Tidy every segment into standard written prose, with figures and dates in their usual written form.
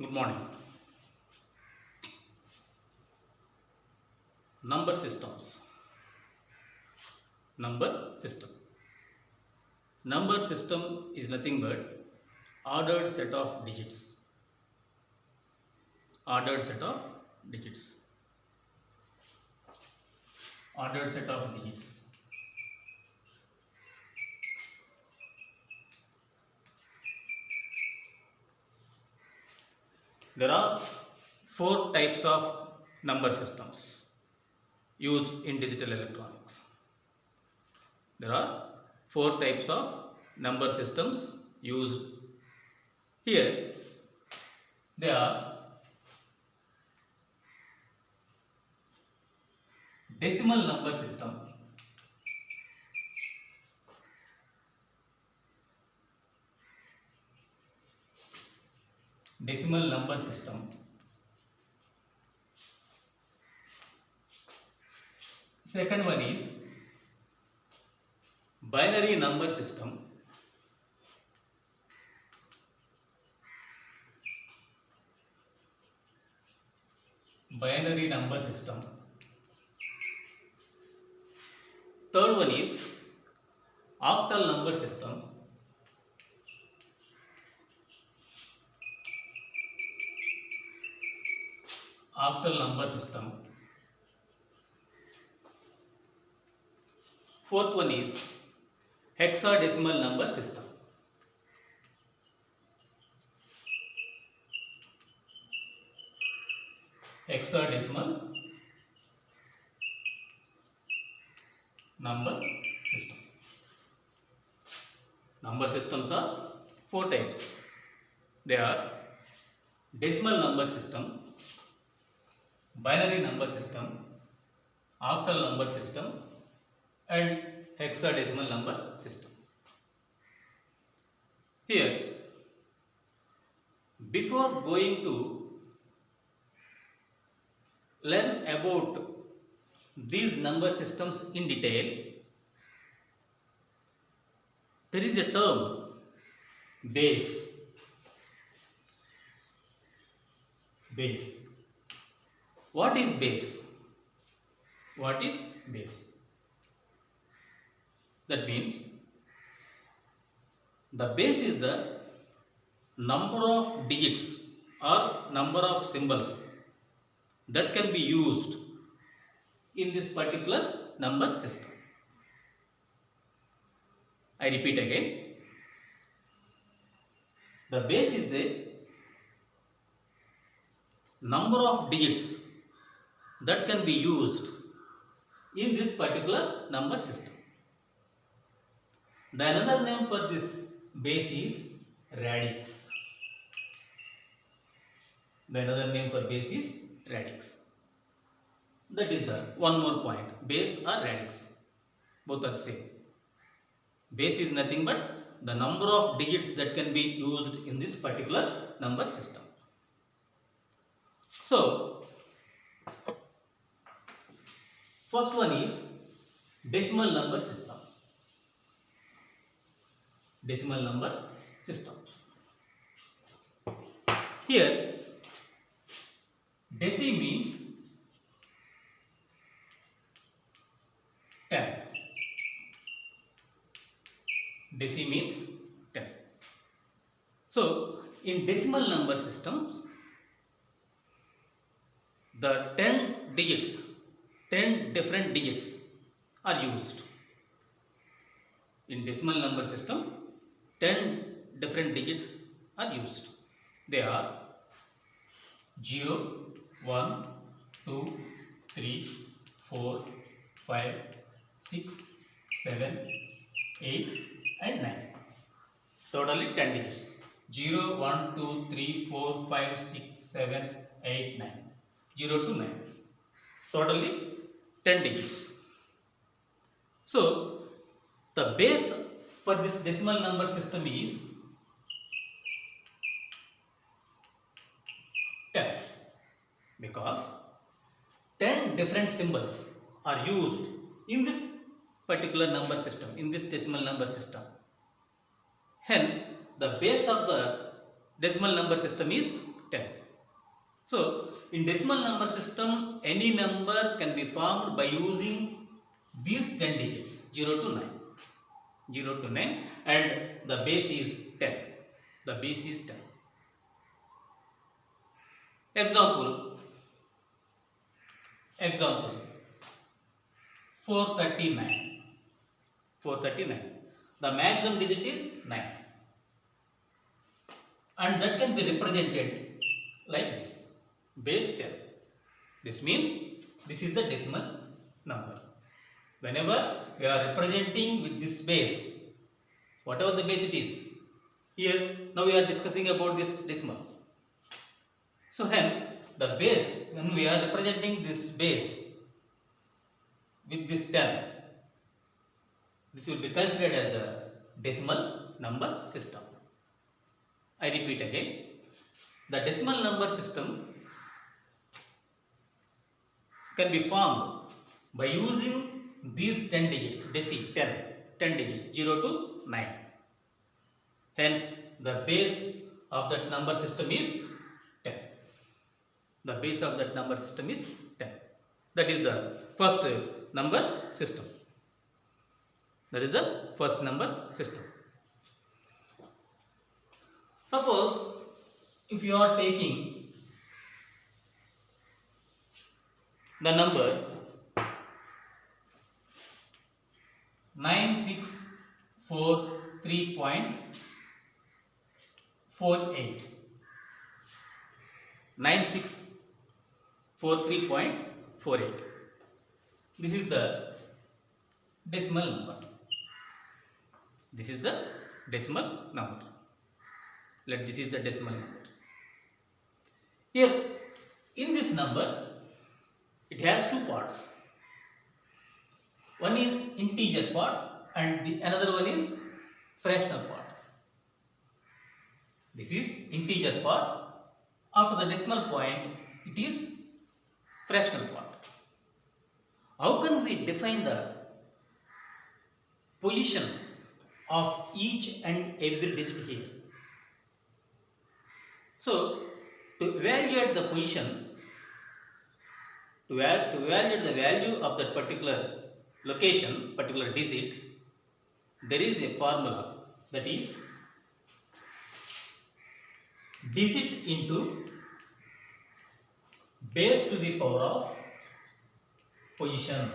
Good morning. Number systems. Number system. Number system is nothing but ordered set of digits. Ordered set of digits. Ordered set of digits. There are four types of number systems used in digital electronics. There are four types of number systems used here. They are decimal number system, decimal number system, second one is binary number system, binary number system, third one is octal number system, octal number system, fourth one is hexadecimal number system. Hexadecimal number system. Number systems are four types. They are decimal number system, binary number system, octal number system, and hexadecimal number system. Here, before going to learn about these number systems in detail, there is a term base. Base. What is base? What is base? That means the base is the number of digits or number of symbols that can be used in this particular number system. I repeat again. The base is the number of digits that can be used in this particular number system. The another name for this base is radix. The another name for base is radix. That is the one more point. Base or radix, both are same. Base is nothing but the number of digits that can be used in this particular number system. So, first one is decimal number system. Decimal number system. Here, deci means 10. Deci means 10. So, in decimal number systems, the 10 digits, 10 different digits are used. In decimal number system, 10 different digits are used. They are 0, 1, 2, 3, 4, 5, 6, 7, 8 and 9. Totally 10 digits. 0, 1, 2, 3, 4, 5, 6, 7, 8, 9. 0 to 9. Totally 10 digits. So, the base for this decimal number system is 10 because 10 different symbols are used in this particular number system, in this decimal number system. Hence, the base of the decimal number system is 10. So in decimal number system, any number can be formed by using these 10 digits 0 to 9. 0 to 9 and the base is 10. The base is 10. Example 439. 439. The maximum digit is 9 and that can be represented like this, base 10. This means this is the decimal number. Whenever we are representing with this base, whatever the base it is, here now we are discussing about this decimal. So hence the base, when we are representing this base with this 10, this will be considered as the decimal number system. I repeat again, the decimal number system can be formed by using these 10 digits, 10 digits 0 to 9. Hence the base of that number system is 10. The base of that number system is 10. That is the first number system. That is the first number system. Suppose if you are taking the number 9643.48. 9643.48. This is the decimal number. This is the decimal number. Let this is the decimal number. Here in this number it has two parts. One is integer part and the another one is fractional part. This is integer part. After the decimal point it is fractional part. How can we define the position of each and every digit here? So to evaluate the position, to evaluate the value of that particular location, particular digit, there is a formula, that is digit into base to the power of position.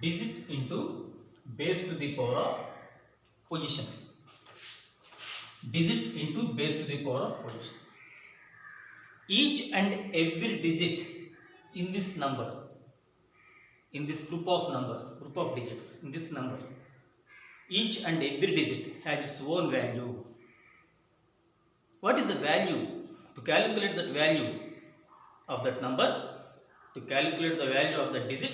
Digit into base to the power of position. Digit into base to the power of position. Each and every digit in this number, in this group of numbers, group of digits, in this number, each and every digit has its own value. What is the value? To calculate that value of that number, to calculate the value of the digit,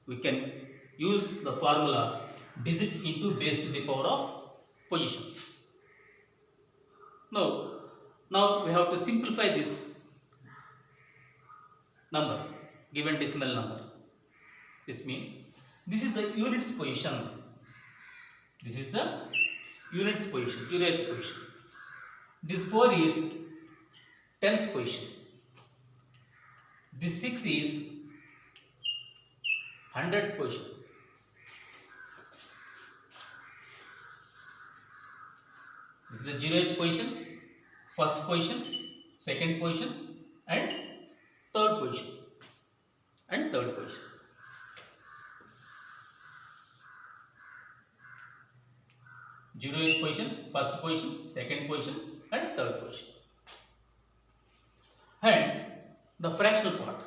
we can use the formula digit into base to the power of positions. Now we have to simplify this number, given decimal number. This means this is the units position. This is the units position, 0th position. This 4 is 10th position. This 6 is 100th position. This is the 0th position, first position, second position and third position. 0th position, first position, second position and third position. And the fractional part.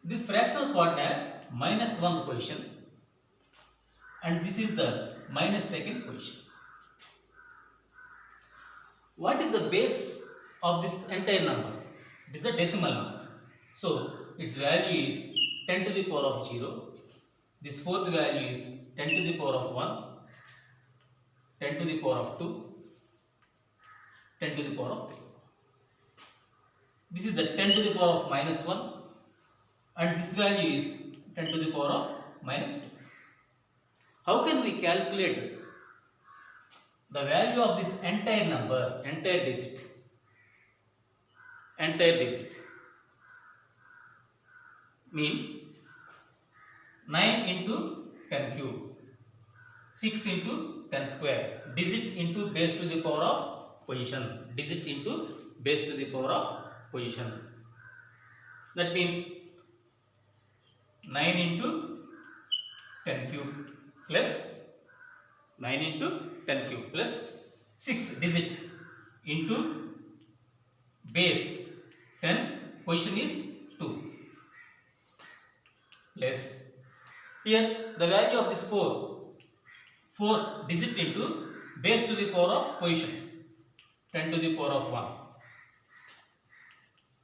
This fractional part has -1 position and this is the -2nd position. What is the base of this entire number? It is the decimal number. So its value is 10 to the power of 0. This fourth value is 10 to the power of 1, 10 to the power of 2, 10 to the power of 3. This is the 10 to the power of -1 and this value is 10 to the power of -2. How can we calculate the value of this entire number, entire digit means 9 into 10 cube, 6 into 10 square, digit into base to the power of position, digit into base to the power of position. That means 9 into 10 cube plus 9 into 10 cube plus 6 digit into base 10, position is 2, plus here the value of this 4 digit into base to the power of position 10 to the power of 1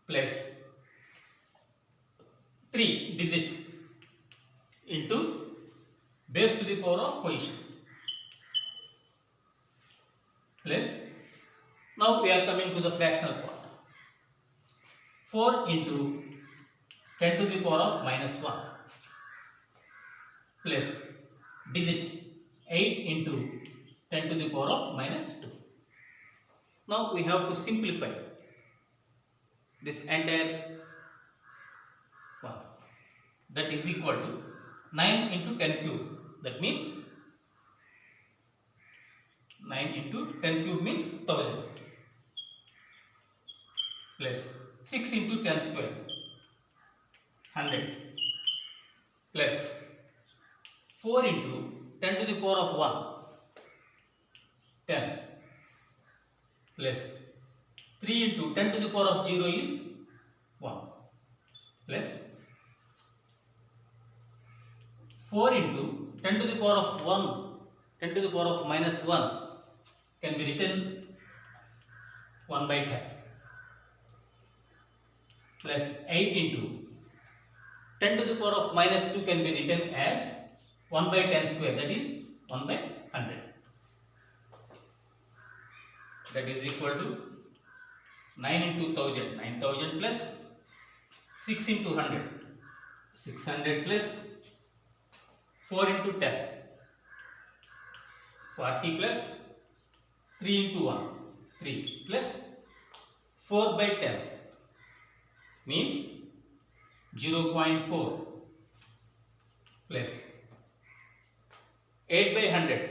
plus 3 digit into base to the power of position plus, now we are coming to the fractional part, 4 into 10 to the power of minus 1 plus digit 8 into 10 to the power of minus 2. Now we have to simplify this entire one, that is equal to 9 into 10 cube, that means 9 into 10 cube means 1000 plus 6 into 10 square 100 plus 4 into 10 to the power of 1 10 plus 3 into 10 to the power of 0 is 1 plus 4 into 10 to the power of 1 10 to the power of minus 1 can be written 1 by 10 plus 8 into 10 to the power of minus 2 can be written as 1 by 10 square, that is 1 by 100, that is equal to 9 into 1000, 9000 plus 6 into 100, 600 plus 4 into 10, 40 plus 3 into 1, 3 plus 4 by 10 means 0.4 plus 8 by 100,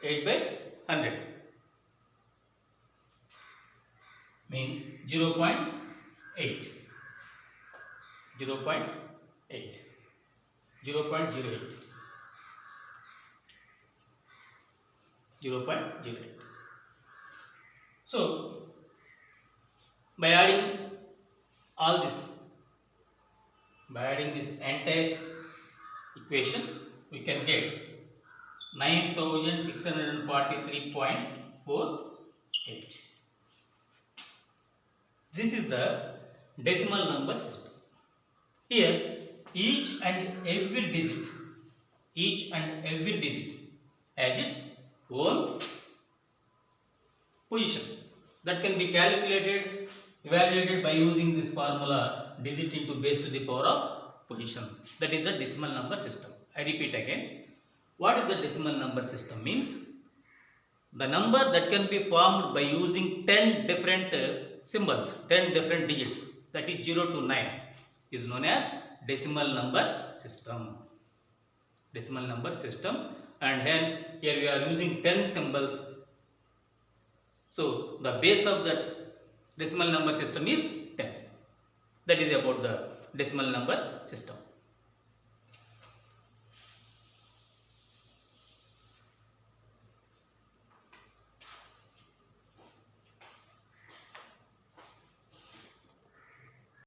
8 by 100 means 0.8, 0.08, 0.08, 0.08. So by adding all this, by adding this entire equation, we can get 9643.48. This is the decimal number system. Here each and every digit has its own position that can be evaluated by using this formula, digit into base to the power of position. That is the decimal number system. I repeat again, what is the decimal number system means? The number that can be formed by using 10 different symbols, 10 different digits, that is 0 to 9, is known as decimal number system. Decimal number system, and hence here we are using 10 symbols. So the base of that decimal number system is 10. That is about the decimal number system.